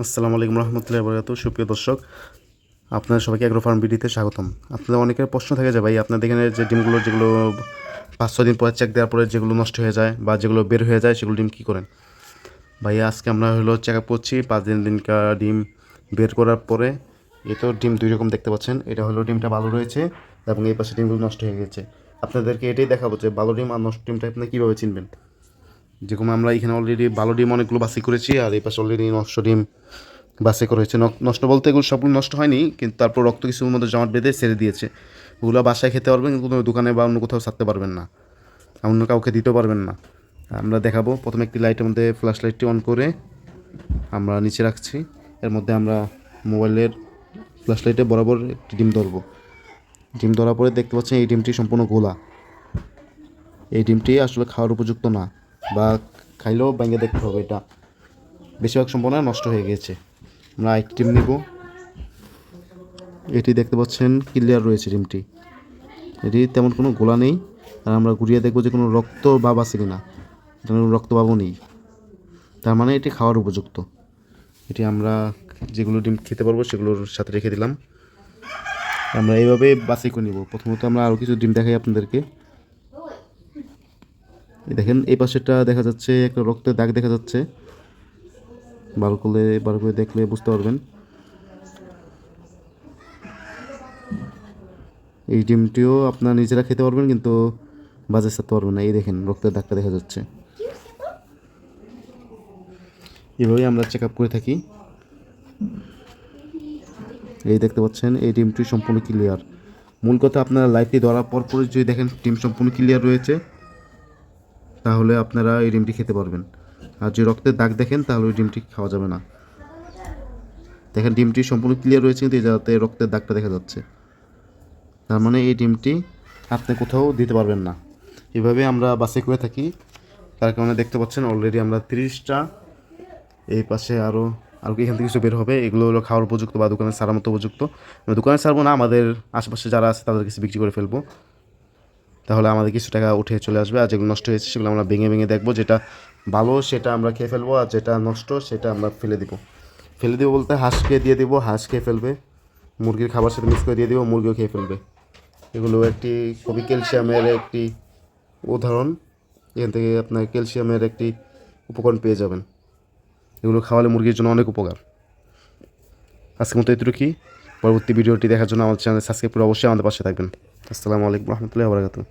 আসসালামু আলাইকুম রহমতুল্লাহি ওয়া বারাকাতুহু। সুপ্রিয় দর্শক, আপনাদের সবাইকে অ্যাগ্রো ফার্ম বিডিতে স্বাগতম। আপনাদের অনেকের প্রশ্ন থাকে যে ভাই আপনাদের এখানে যে ডিমগুলো যেগুলো 5-6 দিন পরে চেক দেওয়ার পরে যেগুলো নষ্ট হয়ে যায় বা যেগুলো বের হয়ে যায় সেগুলো ডিম কী করেন? ভাই আজকে আমরা চেক আপ করছি 5 দিনকার ডিম বের করার পরে। এ তো ডিম 2 রকম দেখতে পাচ্ছেন। এটা ডিমটা ভালো রয়েছে এবং এই পাশে ডিমগুলো নষ্ট হয়ে গেছে। আপনাদেরকে এটাই দেখাবো যে ভালো ডিম আর নষ্ট ডিমটা আপনি কীভাবে চিনবেন। যেরকম আমরা এখানে অলরেডি ভালো ডিম অনেকগুলো বাছাই করেছি আর এই পাশে অলরেডি নষ্ট ডিম বাছাই করা হয়েছে। নষ্ট বলতে এগুলো সবগুলো নষ্ট হয়নি, কিন্তু তারপর রক্ত কিছুর মধ্যে জমাট বেঁধে ছেড়ে দিয়েছে। ওগুলো বাসায় খেতে পারবেন, কিন্তু কোনো দোকানে বা অন্য কোথাও ছাড়তে পারবেন না, অন্য কাউকে দিতেও পারবেন না। আমরা দেখাবো। প্রথমে একটি লাইটের মধ্যে ফ্ল্যাশ লাইটটি অন করে আমরা নিচে রাখছি। এর মধ্যে আমরা মোবাইলের ফ্ল্যাশ লাইটে বরাবর একটি ডিম ধরবো। ডিম ধরার পরে দেখতে পাচ্ছেন এই ডিমটি সম্পূর্ণ গোলা। এই ডিমটি আসলে খাওয়ার উপযুক্ত না, বা খাইলেও ভেঙে দেখতে হবে। এটা বেশিরভাগ সম্পূর্ণ নষ্ট হয়ে গেছে। আমরা আরেকটি ডিম নিব। এটি দেখতে পাচ্ছেন ক্লিয়ার রয়েছে ডিমটি, এটি তেমন কোনো গোলা নেই। আর আমরা ঘুরিয়ে দেখবো যে কোনো রক্ত ভাব আছে কিনা। রক্ত ভাবও নেই, তার মানে এটি খাওয়ার উপযুক্ত। এটি আমরা যেগুলো ডিম খেতে পারবো সেগুলোর সাথে রেখে দিলাম। আমরা এইভাবে বাছাই করে নিব। প্রথমত আমরা আরও কিছু ডিম দেখাই আপনাদেরকে। দেখেন এই পাশেরটা দেখা যাচ্ছে একটা রক্তের দাগ দেখা যাচ্ছে। ভালো করে দেখলে বুঝতে পারবেন। এই ডিমটিও আপনারা নিজেরা খেতে পারবেন, কিন্তু বাজার ছাড়তে পারবেন না। এই দেখেন রক্তের দাগটা দেখা যাচ্ছে। এভাবেই আমরা চেক আপ করে থাকি। এই দেখতে পাচ্ছেন এই ডিমটি সম্পূর্ণ ক্লিয়ার। মূল কথা, আপনারা লাইটটি ধরার পর যদি দেখেন ডিম সম্পূর্ণ ক্লিয়ার রয়েছে, তাহলে আপনারা এই ডিমটি খেতে পারবেন। আর যে রক্তের দাগ দেখেন তাহলে ওই ডিমটি খাওয়া যাবে না। দেখেন ডিমটি সম্পূর্ণ ক্লিয়ার রয়েছে, কিন্তু যাতে রক্তের দাগটা দেখা যাচ্ছে, তার মানে এই ডিমটি আপনি কোথাও দিতে পারবেন না। এভাবে আমরা বাছাই করে থাকি। তার কারণে দেখতে পাচ্ছেন অলরেডি আমরা 30টা, এই পাশে আরও এখান থেকে কিছু বের হবে। এগুলো খাওয়ার উপযুক্ত বা দোকানে ছাড়ার মতো উপযুক্ত। আমরা দোকানে ছাড়বো না, আমাদের আশেপাশে যারা আছে তাদের কাছে বিক্রি করে ফেলবো। তাহলে আমাদের কিছু টাকা উঠে চলে আসবে। আর যেগুলো নষ্ট হয়েছে সেগুলো আমরা ভেঙে ভেঙে দেখবো। যেটা ভালো সেটা আমরা খেয়ে ফেলবো, আর যেটা নষ্ট সেটা আমরা ফেলে দিব। বলতে হাঁসকে দিয়ে দিব, হাঁস খেয়ে ফেলবে। মুরগির খাবার সাথে মিক্স করে দিয়ে দিব, মুরগিও খেয়ে ফেলবে। এগুলো একটি খুবই ক্যালসিয়ামের একটি উদাহরণ। এখান থেকে আপনার ক্যালসিয়ামের একটি উপকরণ পেয়ে যাবেন। এগুলো খাওয়ালে মুরগির জন্য অনেক উপকার। আজকের মতো এতটুকুই। পরবর্তী ভিডিওটি দেখার জন্য আমাদের চ্যানেল সাবস্ক্রাইব করে অবশ্যই আমাদের পাশে থাকবেন। আসসালামু আলাইকুম রহমতুল্লাহি ওয়া বারাকাতুহু।